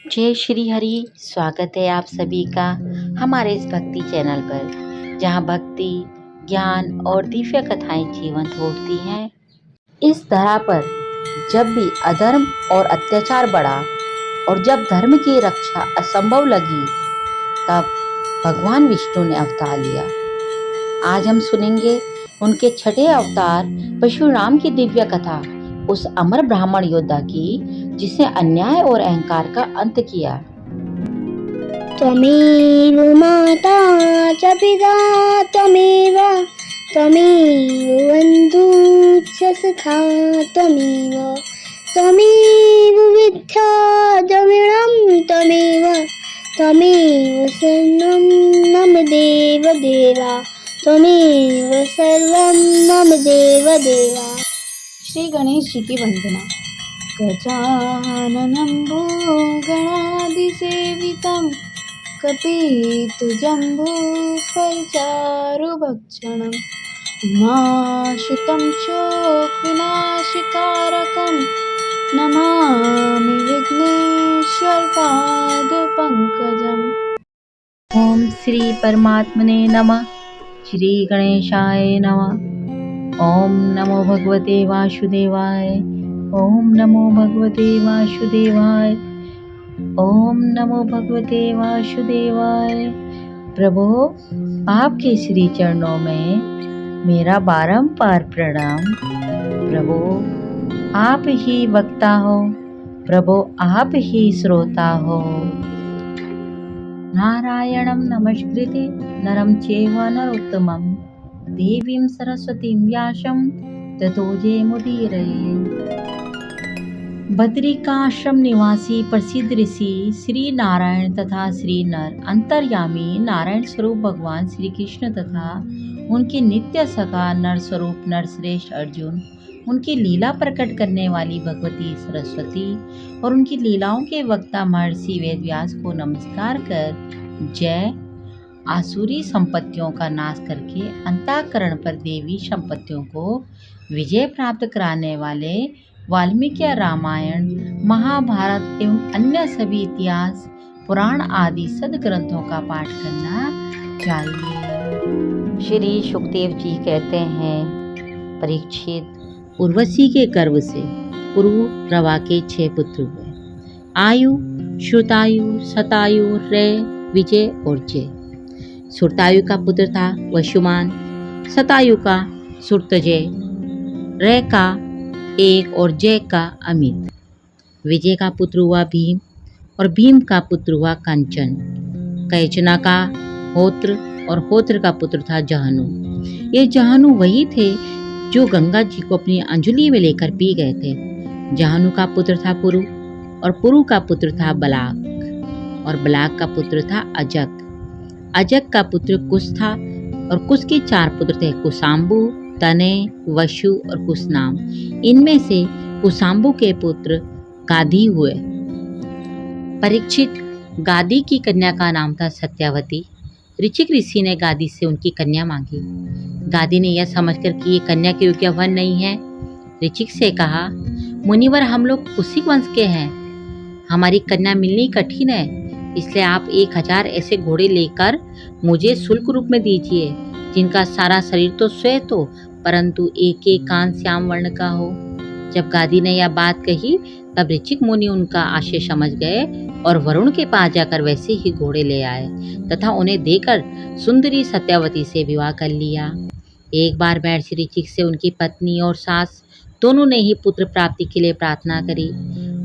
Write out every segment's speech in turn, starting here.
जय श्री हरि। स्वागत है आप सभी का हमारे इस भक्ति चैनल पर, जहां भक्ति, ज्ञान और दिव्य कथाएं जीवंत होती हैं। इस धरा पर जब भी अधर्म और अत्याचार बढ़ा और जब धर्म की रक्षा असंभव लगी, तब भगवान विष्णु ने अवतार लिया। आज हम सुनेंगे उनके छठे अवतार परशुराम की दिव्य कथा, उस अमर ब्राह्मण योद्धा की जिसने अन्याय और अहंकार का अंत किया। त्वमेव माता च पिता त्वमेव बन्धुः च सखा त्वमेव विद्या द्रविणं त्वमेव सर्वं मम देवा त्वमेव सर्वं मम देवा। श्री गणेश जी की वंदना। गजाननं भूगणादिसेवितं कपितजम्बूफलचारुभक्षणं उमासुतं शोकविनाशकारकं नमामि विघ्नेश्वरपादपङ्कजम्। ओम श्री परमात्मने नमः। श्री गणेशाय नमः। ओम नमो भगवते वासुदेवाय। ओम नमो भगवते वासुदेवाय। ओम नमो भगवते वासुदेवाय। प्रभु, आपके श्री चरणों में मेरा बारंबार प्रणाम। प्रभु, आप ही वक्ता हो, प्रभु आप ही श्रोता हो। नारायणं नमस्कृत्य नरं चैव नरोत्तमं देवीं सरस्वतीं व्यासं ततो जयमुदीरये। बद्रिकाश्रम निवासी प्रसिद्ध ऋषि श्री नारायण तथा श्री नर अंतर्यामी नारायण स्वरूप भगवान श्री कृष्ण तथा उनके नित्य सखा नर स्वरूप नरश्रेष्ठ अर्जुन, उनकी लीला प्रकट करने वाली भगवती सरस्वती और उनकी लीलाओं के वक्ता महर्षि वेदव्यास को नमस्कार कर जय। आसुरी संपत्तियों का नाश करके अंतःकरण पर देवी संपत्तियों को विजय प्राप्त कराने वाले वाल्मीकि रामायण, महाभारत एवं अन्य सभी इतिहास, पुराण आदि सद्ग्रंथों का पाठ करना चाहिए। श्री सुखदेव जी कहते हैं, परीक्षित, उर्वशी के गर्भ से पुरुरवा के 6 पुत्र हुए। आयु, श्रुतायु, शतायु, रे, विजय और जय। श्रुतायु का पुत्र था वसुमान, शतायु का श्रुतजय, रे का एक और जय का अमित। विजय का पुत्र हुआ भीम और भीम का पुत्र हुआ कंचन। कैचना का होत्र और होत्र का पुत्र था जहनु। ये जहनु वही थे जो गंगा जी को अपनी अंजलि में लेकर पी गए थे। जहनु का पुत्र था पुरु और पुरु का पुत्र था बलाक और बलाक का पुत्र था अजक। अजक का पुत्र कुश था और कुश के 4 पुत्र थे, कुशाम्बु, तने, वशु और कुशनाम। इनमें से कुशाम्बु के पुत्र गादी हुए। परीक्षित, गादी की कन्या का नाम था सत्यावती। ऋचिक ऋषि ने गादी से उनकी कन्या मांगी। गादी ने यह समझकर कि ये कन्या के योग्य वन नहीं है, ऋचिक से कहा, मुनिवर, हम लोग कुशिक वंश के हैं, हमारी कन्या मिलनी कठिन है, इसलिए आप 1000 ऐसे घोड़े लेकर मुझे शुल्क रूप में दीजिए, जिनका सारा शरीर तो श्वेत हो परंतु एक एक कान श्याम वर्ण का हो। जब गादी ने यह बात कही तब ऋचिक मुनि उनका आशय समझ गए और वरुण के पास जाकर वैसे ही घोड़े ले आए तथा उन्हें देकर सुंदरी सत्यावती से विवाह कर लिया। एक बार महर्षि ऋचिक से उनकी पत्नी और सास दोनों ने ही पुत्र प्राप्ति के लिए प्रार्थना करी।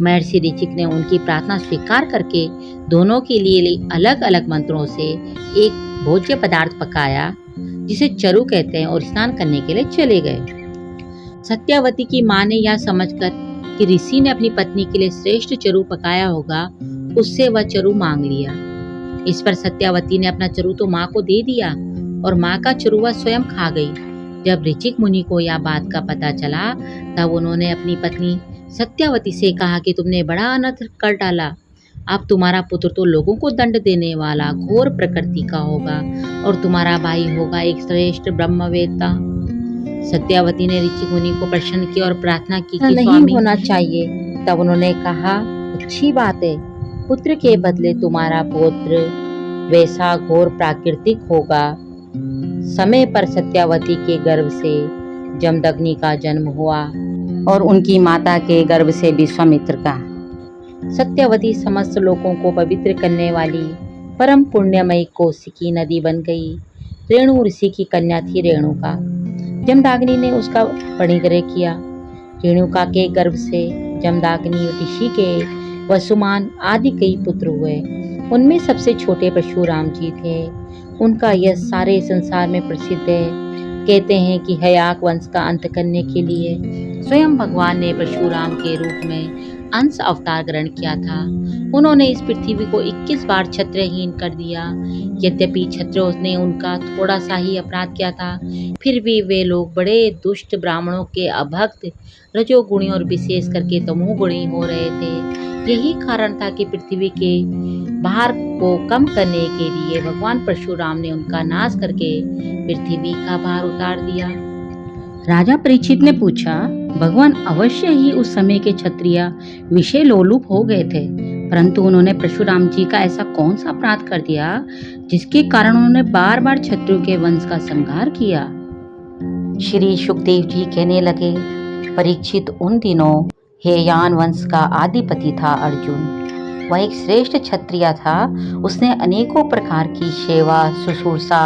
महर्षि ऋचिक ने उनकी प्रार्थना स्वीकार करके दोनों के लिए अलग अलग मंत्रों से एक भोज्य पदार्थ पकाया जिसे चरु कहते हैं और स्नान करने के लिए चले गए। सत्यावती की मां ने यह समझकर कि ऋषि ने अपनी पत्नी के लिए श्रेष्ठ चरु पकाया होगा, उससे वह चरु मांग लिया। इस पर सत्यावती ने अपना चरु तो मां को दे दिया और मां का चरु वह स्वयं खा गई। जब ऋचिक मुनि को यह बात का पता चला तब उन्होंने अपनी पत्नी सत्यावती से कहा कि तुमने बड़ा अनर्थ कर डाला। अब तुम्हारा पुत्र तो लोगों को दंड देने वाला घोर प्रकृति का होगा और तुम्हारा भाई होगा एक श्रेष्ठ ब्रह्मवेत्ता। सत्यावती ने ऋषि मुनि को प्रसन्न किया और प्रार्थना की कि नहीं होना चाहिए। तब उन्होंने कहा, अच्छी बात है, पुत्र के बदले तुम्हारा पौत्र वैसा घोर प्राकृतिक होगा। समय पर सत्यावती के गर्भ से जमदग्नि का जन्म हुआ और उनकी माता के गर्भ से विश्वामित्र का। सत्यावती समस्त लोगों को पवित्र करने वाली परम पुण्यमयी कौशिकी नदी बन गई। रेणु ऋषि की कन्या थी रेणुका। जमदाग्नि ने उसका परिग्रह किया। रेणुका के गर्भ से जमदाग्नि ऋषि के वसुमान आदि कई पुत्र हुए। उनमें सबसे छोटे परशुराम जी थे। उनका यश सारे संसार में प्रसिद्ध है। कहते हैं कि हयाक वंश का अंत करने के लिए स्वयं भगवान ने परशुराम के रूप में अंश अवतार ग्रहण किया था। उन्होंने इस पृथ्वी को 21 बार क्षत्रहीन कर दिया। यद्यपि क्षत्रियों ने उनका थोड़ा सा ही अपराध किया था, फिर भी वे लोग बड़े दुष्ट ब्राह्मणों के अभक्त, रजोगुणी और विशेष करके तमोगुणी हो रहे थे। यही कारण था कि पृथ्वी के भार को कम करने के लिए भगवान परशुराम ने उनका नाश करके पृथ्वी का भार उतार दिया। राजा परीक्षित ने पूछा, भगवान अवश्य ही उस समय के क्षत्रिय विषय लोलुप हो गए थे, परंतु उन्होंने परशुराम जी का ऐसा कौन सा अपराध कर दिया जिसके कारण उन्होंने बार बार क्षत्रियों के वंश का संहार किया। श्री सुखदेव जी कहने लगे, परीक्षित, उन दिनों हेयान वंश का आदिपति था अर्जुन। वह एक श्रेष्ठ क्षत्रिय था। उसने अनेकों प्रकार की सेवा शुश्रूषा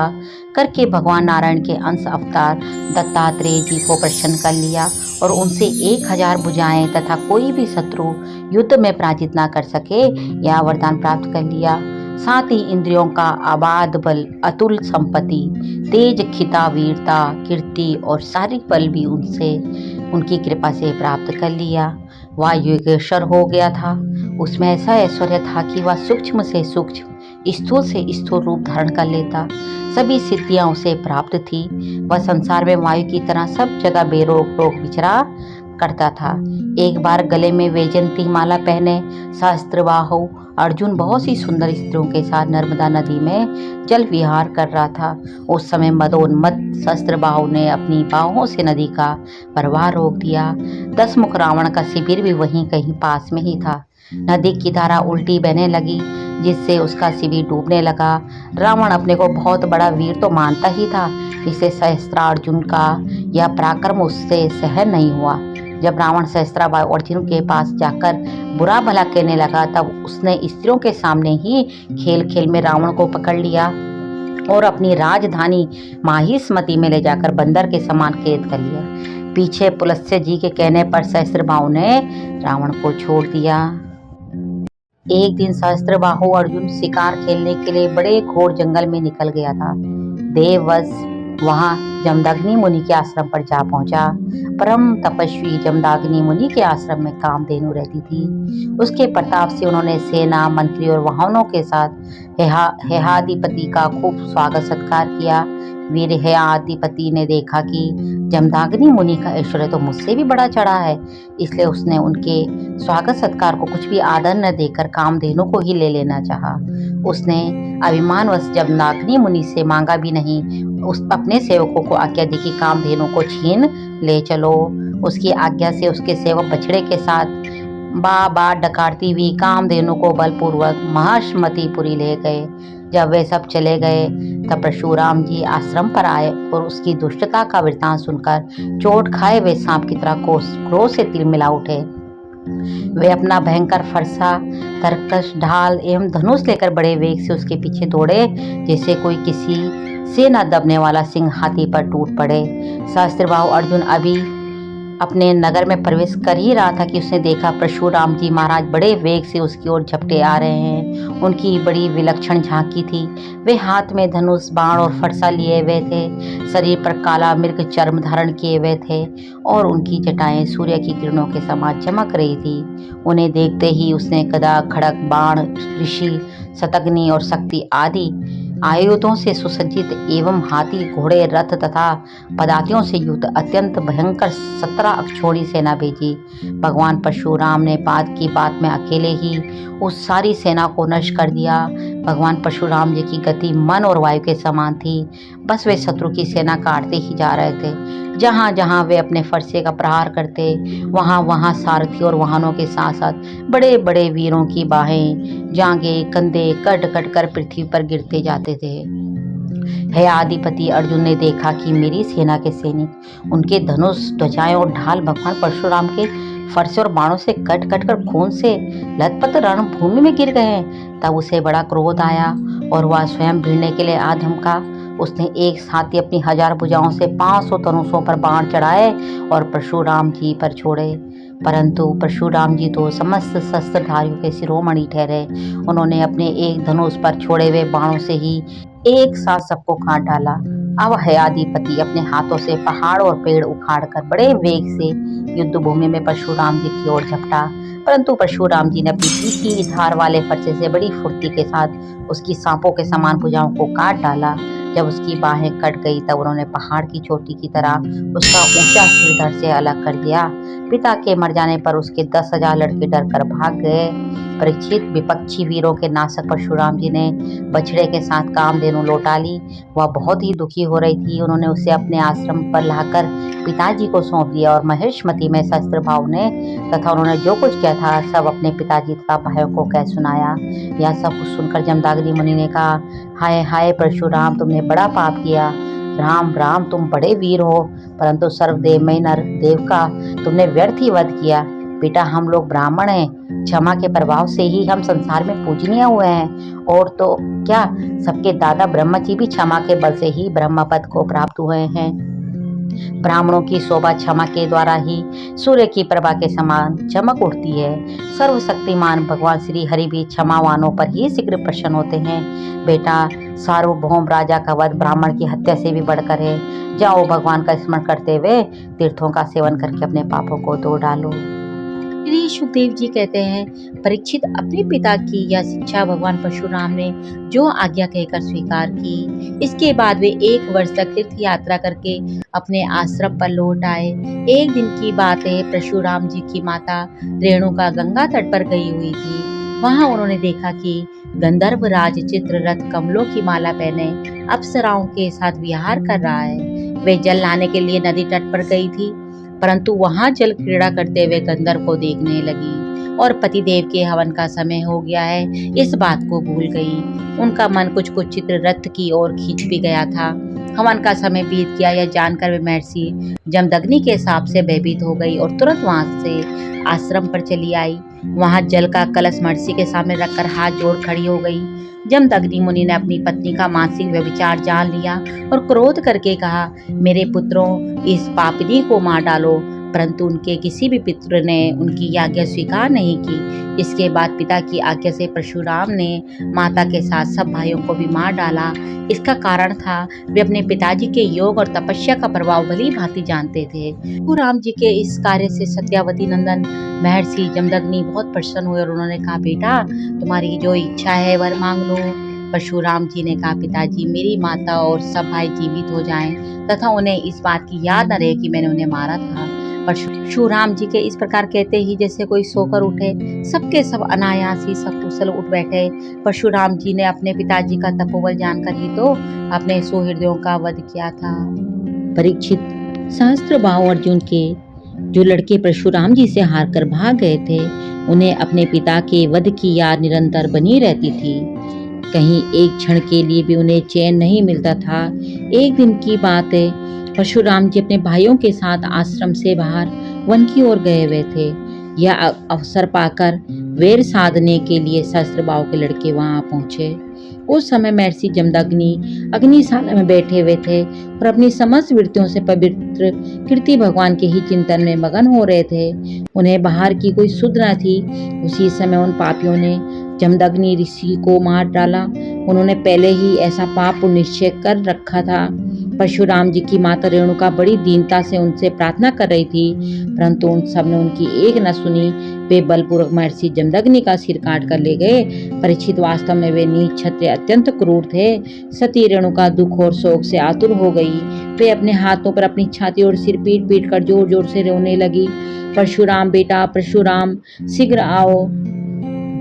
करके भगवान नारायण के अंश अवतार दत्तात्रेय जी को प्रसन्न कर लिया और उनसे 1000 भुजाएं तथा कोई भी शत्रु युद्ध में पराजित न कर सके यह वरदान प्राप्त कर लिया। साथ ही इंद्रियों का अबाध बल, अतुल संपत्ति, तेज, खिता, वीरता, कीर्ति और शारीरिक बल भी उनकी कृपा से प्राप्त कर लिया। वह योगेश्वर हो गया था। उसमें ऐसा ऐश्वर्य था कि वह सूक्ष्म से सूक्ष्म, स्थूल से स्थूल रूप धारण कर लेता। सभी सिद्धियां उसे प्राप्त थी। वह संसार में वायु की तरह सब जगह बेरोक टोक विचरा करता था। एक बार गले में वैजयंती माला पहने सहस्त्रबाहु अर्जुन बहुत सी सुंदर स्त्रियों के साथ नर्मदा नदी में जल विहार कर रहा था। उस समय मदोन्मत्त सहस्त्रबाहु ने अपनी बाहों से नदी का प्रवाह रोक दिया। 10 मुख रावण का शिविर भी वहीं कहीं पास में ही था। नदी की धारा उल्टी बहने लगी, जिससे उसका शिविर डूबने लगा। रावण अपने को बहुत बड़ा वीर तो मानता ही था, सहस्त्रार्जुन का यह पराक्रम उससे सहन नहीं हुआ। जब रावण सहस्त्राबाहु अर्जुन के पास जाकर बुरा भला कहने लगा, तब उसने स्त्रियों के सामने ही खेल खेल में रावण को पकड़ लिया और अपनी राजधानी माहिष्मति में ले जाकर बंदर के समान कैद कर लिया। पीछे पुलस्त्य जी के कहने पर सहस्त्रबाहु ने रावण को छोड़ दिया। एक दिन सहस्त्रबाहु अर्जुन शिकार खेलने के लिए बड़े घोर जंगल में निकल गया था। देववश वहां जमदग्नि मुनि के आश्रम पर जा पहुंचा। परम तपस्वी जमदग्नि मुनि के आश्रम में कामधेनु रहती थी। उसके प्रताप से उन्होंने सेना, मंत्री और वाहनों के साथ हेहाधिपति का खूब स्वागत सत्कार किया। वीर हेहाधिपति ने देखा कि जमदग्नि मुनि का ऐश्वर्य तो मुझसे भी बड़ा चढ़ा है, इसलिए उसने उनके स्वागत सत्कार को कुछ भी आदर न देकर कामधेनु को ही ले लेना चाहा। उसने अभिमानवश जमदग्नि मुनि से मांगा भी नहीं। उस अपने सेवकों को आज्ञा दी कि कामधेनु को छीन ले चलो। उसकी आज्ञा से उसके सेवक बछड़े के साथ बा डकारती हुई कामधेनु को बलपूर्वक माहिष्मतिपुरी ले गए। जब वे सब चले गए तब परशुराम जी आश्रम पर आए और उसकी दुष्टता का वृतांत सुनकर चोट खाए वे सांप की तरह क्रोध से तिलमिला उठे। वे अपना भयंकर फरसा, तरकश, ढाल एवं धनुष लेकर बड़े वेग से उसके पीछे दौड़े, जैसे कोई किसी से न दबने वाला सिंह हाथी पर टूट पड़े। सहस्त्रबाहु अर्जुन अभी अपने नगर में प्रवेश कर ही रहा था कि उसने देखा परशुराम जी महाराज बड़े वेग से उसकी ओर झपटे आ रहे हैं। उनकी बड़ी विलक्षण झांकी थी। वे हाथ में धनुष, बाण और फरसा लिए हुए थे। शरीर पर काला मृग चर्म धारण किए हुए थे और उनकी जटाएं सूर्य की किरणों के समान चमक रही थी। उन्हें देखते ही उसने गदा, खड़ग, बाण, ऋषि, शतग्नि और शक्ति आदि आयुधों से सुसज्जित एवं हाथी, घोड़े, रथ तथा पदातियों से युक्त अत्यंत भयंकर 17 अक्षौहिणी सेना भेजी। भगवान परशुराम ने बात की बात में अकेले ही उस सारी सेना को नष्ट कर दिया। भगवान परशुराम जी की गति मन और वायु के समान थी। बस वे शत्रु की सेना काटते ही जा रहे थे। जहाँ जहाँ वे अपने फरसे का प्रहार करते, वहाँ वहाँ सारथी और वाहनों के साथ साथ बड़े बड़े वीरों की बाहें, जांघें, कंधे कट कट कर पृथ्वी पर गिरते जाते थे। हे आदिपति अर्जुन ने देखा कि मेरी सेना के सैनिक, उनके धनुष, ध्वजाएं और ढाल भगवान परशुराम के फरसे और बाणों से कट कट कर खून से लथपथ रणभूमि में गिर गए हैं। तब उसे बड़ा क्रोध आया और वह स्वयं भिड़ने के लिए आ धमका। उसने एक साथ ही अपनी 1000 भुजाओं से 500 धनुषों पर बाण चढ़ाए और परशुराम जी पर छोड़े। परंतु परशुराम जी तो समस्त शस्त्रधारियों के शिरोमणि ठहरे। उन्होंने अपने एक धनुष पर छोड़े हुए बाणों से ही एक साथ सबको काट डाला। अब हयाधिपति अपने हाथों से पहाड़ और पेड़ उखाड़कर बड़े वेग से युद्ध भूमि में परशुराम जी की ओर झपटा। परंतु परशुराम जी ने अपनी तीखी धार वाले फरसे से बड़ी फुर्ती के साथ उसकी सांपों के समान भुजाओं को काट डाला। जब उसकी बाहें कट गई तब उन्होंने पहाड़ की चोटी की तरह उसका ऊंचा सिर धड़ से अलग कर दिया। पिता के मर जाने पर उसके 10,000 लड़के डर कर भाग गए। परीक्षित, विपक्षी वीरों के नाशक परशुराम जी ने बछड़े के साथ कामधेनु लौटा ली। वह बहुत ही दुखी हो रही थी। उन्होंने उसे अपने आश्रम पर लाकर पिताजी को सौंप दिया और महेशमती में शस्त्र भाव ने तथा उन्होंने जो कुछ किया था सब अपने पिताजी तथा भाइयों को कह सुनाया। यह सब कुछ सुनकर जमदग्नि मुनि ने कहा, हाय हाय परशुराम, तुमने बड़ा पाप किया। राम राम, तुम बड़े वीर हो, परंतु सर्वदेवमय नर देव का तुमने व्यर्थ ही वध किया। बेटा, हम लोग ब्राह्मण हैं, क्षमा के प्रभाव से ही हम संसार में पूजनीय हुए हैं। और तो क्या, सबके दादा ब्रह्मा जी भी क्षमा के बल से ही ब्रह्म पद को प्राप्त हुए हैं। ब्राह्मणों की शोभा क्षमा के द्वारा ही सूर्य की प्रभा के समान चमक उठती है। सर्वशक्तिमान भगवान श्री हरि भी क्षमावानों पर ही शीघ्र प्रसन्न होते हैं। बेटा, सार्वभौम राजा का वध ब्राह्मण की हत्या से भी बढ़कर है। जाओ, भगवान का स्मरण करते हुए तीर्थों का सेवन करके अपने पापों को धो डालो। श्री सुखदेव जी कहते हैं, परीक्षित, अपने पिता की यह शिक्षा भगवान परशुराम ने जो आज्ञा कहकर स्वीकार की। इसके बाद वे 1 वर्ष तक तीर्थ यात्रा करके अपने आश्रम पर लौट आए। एक दिन की बात है, परशुराम जी की माता रेणुका गंगा तट पर गई हुई थी। वहां उन्होंने देखा कि गंधर्व राज चित्ररथ कमलों की माला पहने अप्सराओं के साथ विहार कर रहा है। वे जल लाने के लिए नदी तट पर गई थी, परंतु वहां जल क्रीड़ा करते हुए गंधर्व को देखने लगी और पतिदेव के हवन का समय हो गया है, इस बात को भूल गई। उनका मन कुछ कुछ चित्ररथ की ओर खींच भी गया था। हवन का समय बीत गया यह जानकर वे महर्षि जमदग्नि के शाप से भयभीत हो गई और तुरंत वहां से आश्रम पर चली आई। वहां जल का कलश महर्षि के सामने रखकर हाथ जोड़ खड़ी हो गई। जमदग्नि मुनि ने अपनी पत्नी का मानसिक व्यभिचार जान लिया और क्रोध करके कहा, मेरे पुत्रों, इस पापिनी को मार डालो। परंतु उनके किसी भी पुत्र ने उनकी आज्ञा स्वीकार नहीं की। इसके बाद पिता की आज्ञा से परशुराम ने माता के साथ सब भाइयों को भी मार डाला। इसका कारण था वे अपने पिताजी के योग और तपस्या का प्रभाव भली भांति जानते थे। परशुराम जी के इस कार्य से सत्यावती नंदन महर्षि जमदग्नि बहुत प्रसन्न हुए और उन्होंने कहा, बेटा, तुम्हारी जो इच्छा है वर मांग लो। परशुराम जी ने कहा, पिताजी, मेरी माता और सब भाई जीवित हो जाएं तथा उन्हें इस बात की याद न रहे कि मैंने उन्हें मारा था। परशुराम जी के इस प्रकार कहते ही जैसे कोई सोकर उठे, सबके सब अनायास ही सकुशल उठ बैठे। परशुराम जी ने अपने पिताजी का तपोबल जानकर ही तो अपने सुहृदयों का वध किया था। परीक्षित, सहस्त्र भाव अर्जुन के जो लड़के परशुराम जी से हार कर भाग गए थे, उन्हें अपने पिता के वध की याद निरंतर बनी रहती थी। कहीं एक क्षण के लिए भी उन्हें चैन नहीं मिलता था। एक दिन की बात है, परशुराम जी अपने भाइयों के साथ आश्रम से बाहर वन की ओर गए हुए थे। यह अवसर पाकर वैर साधने के लिए सहस्त्रबाहु के लड़के वहां पहुंचे। उस समय महर्षि जमदग्नि अग्निशाला में बैठे हुए थे और अपनी समस्त वृत्तियों से पवित्र कीर्ति भगवान के ही चिंतन में मगन हो रहे थे। उन्हें बाहर की कोई सुध न थी। उसी समय उन पापियों ने जमदग्नि ऋषि को मार डाला। उन्होंने पहले ही ऐसा पाप निश्चय कर रखा था। परशुराम जी की माता रेणुका बड़ी दीनता से उनसे प्रार्थना कर रही थी, परंतु उन सब ने उनकी एक न सुनी। वे बलपूर्वक महर्षि जमदग्नि का सिर काट कर ले गए। परीक्षित, वास्तव में वे नीच क्षत्रिय अत्यंत क्रूर थे। सती रेणुका दुख और शोक से आतुर हो गई। वे अपने हाथों पर अपनी छाती और सिर पीट पीट कर जोर जोर से रोने लगी। परशुराम बेटा, परशुराम, शीघ्र आओ।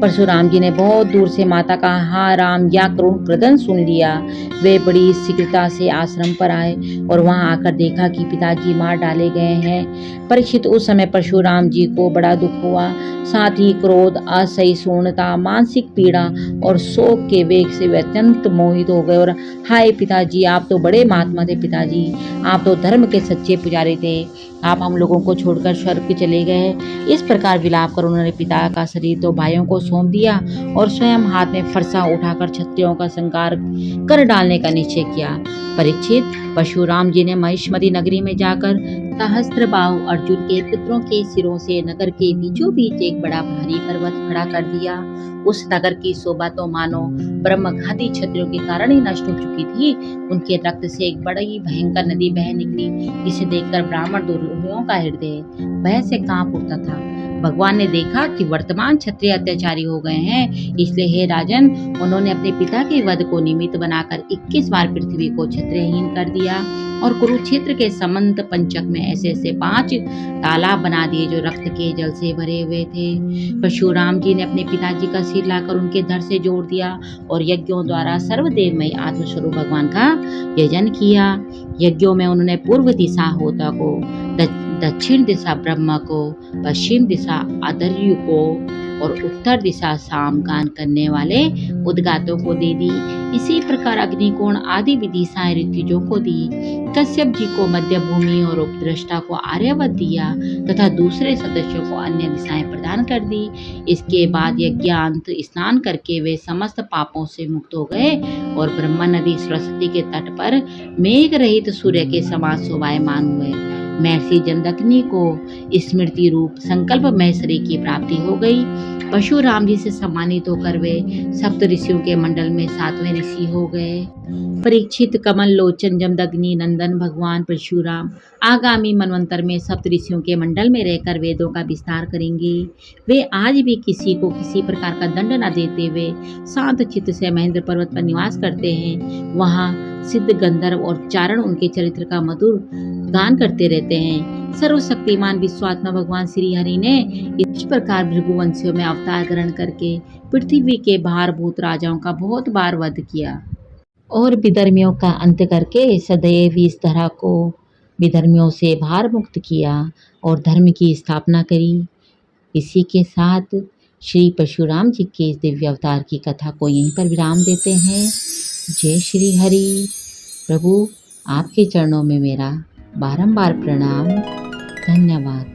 परशुराम जी ने बहुत दूर से माता का हा राम या करुण क्रदन सुन लिया। वे बड़ी शीघ्रता से आश्रम पर आए और वहां आकर देखा कि पिताजी मार डाले गए हैं। परीक्षित, उस समय परशुराम जी को बड़ा दुख हुआ। साथ ही क्रोध, असहिष्णुता, मानसिक पीड़ा और शोक के वेग से वे अत्यंत मोहित हो गए और हाय पिताजी, आप तो बड़े महात्मा थे पिताजी, आप तो धर्म के सच्चे पुजारी थे, आप हम लोगों को छोड़कर स्वर्ग चले गए। इस प्रकार विलाप कर उन्होंने पिता का शरीर तो भाइयों को सौंप दिया और स्वयं हाथ में फरसा उठाकर क्षत्रियों का संहार कर डालने का निश्चय किया। परीक्षित, परशुराम जी ने महिष्मती नगरी में जाकर सहस्त्रबाहु अर्जुन के पुत्रों के सिरों से नगर के बीचों बीच एक बड़ा भारी पर्वत खड़ा कर दिया। उस नगर की शोभा तो मानो ब्रह्मघाती क्षत्रियों के कारण ही नष्ट हो चुकी थी। उनके रक्त से एक बड़ी भयंकर नदी बह निकली, जिसे देखकर ब्राह्मण दुर्योधनों का हृदय भय से कांप उठता था। भगवान ने देखा कि वर्तमान क्षत्रिय अत्याचारी हो गए हैं, इसलिए हे राजन, उन्होंने अपने पिता के वध को निमित्त बनाकर 21 बार पृथ्वी को क्षत्रियहीन कर दिया और कुरुक्षेत्र के समंत पंचक में ऐसे ऐसे 5 तालाब बना दिए जो रक्त के जल से भरे हुए थे। परशुराम जी ने अपने पिताजी का सिर लाकर उनके धड़ से जोड़ दिया और यज्ञों द्वारा सर्वदेवमय आत्मस्वरूप भगवान का यजन किया। यज्ञों में उन्होंने पूर्व दिशा होता को, दक्षिण दिशा ब्रह्मा को, पश्चिम दिशा आदर्यु को और उत्तर दिशा सामगान करने वाले उद्गातों को दे दी। इसी प्रकार अग्निकोण आदि भी दिशाएं ऋतुजों को दी। कश्यप जी को मध्य भूमि और उपद्रष्टा को आर्यवत दिया तथा दूसरे सदस्यों को अन्य दिशाएं प्रदान कर दी। इसके बाद यज्ञांत स्नान करके वे समस्त पापों से मुक्त हो गए और ब्रह्मा नदी सरस्वती के तट पर मेघ रहित सूर्य के समान शोभायमान हुए। महर्षि जमदग्नि को स्मृति रूप संकल्प मय शरीर की प्राप्ति हो गई। परशुराम जी से सम्मानित होकर वे सप्त ऋषियों के मंडल में 7वें ऋषि हो गए। परीक्षित, कमल लोचन जमदग्नि नंदन भगवान परशुराम आगामी मनवंतर में सप्त ऋषियों के मंडल में रहकर वेदों का विस्तार करेंगे। वे आज भी किसी को किसी प्रकार का दंड न देते हुए शांत चित्त से महेंद्र पर्वत पर निवास करते हैं। वहाँ सिद्ध गंधर्व और चारण उनके चरित्र का मधुर गान करते रहते हैं। सर्वशक्तिमान विश्वात्मा भगवान श्री हरि ने इस प्रकार भृगुवंशियों में अवतार ग्रहण करके पृथ्वी के भारभूत राजाओं का बहुत बार वध किया और विधर्मियों का अंत करके सदैव इस धरा को विधर्मियों से भार मुक्त किया और धर्म की स्थापना करी। इसी के साथ श्री परशुराम जी के इस दिव्य अवतार की कथा को यहीं पर विराम देते हैं। जय श्री हरि। प्रभु, आपके चरणों में मेरा बारंबार प्रणाम। धन्यवाद।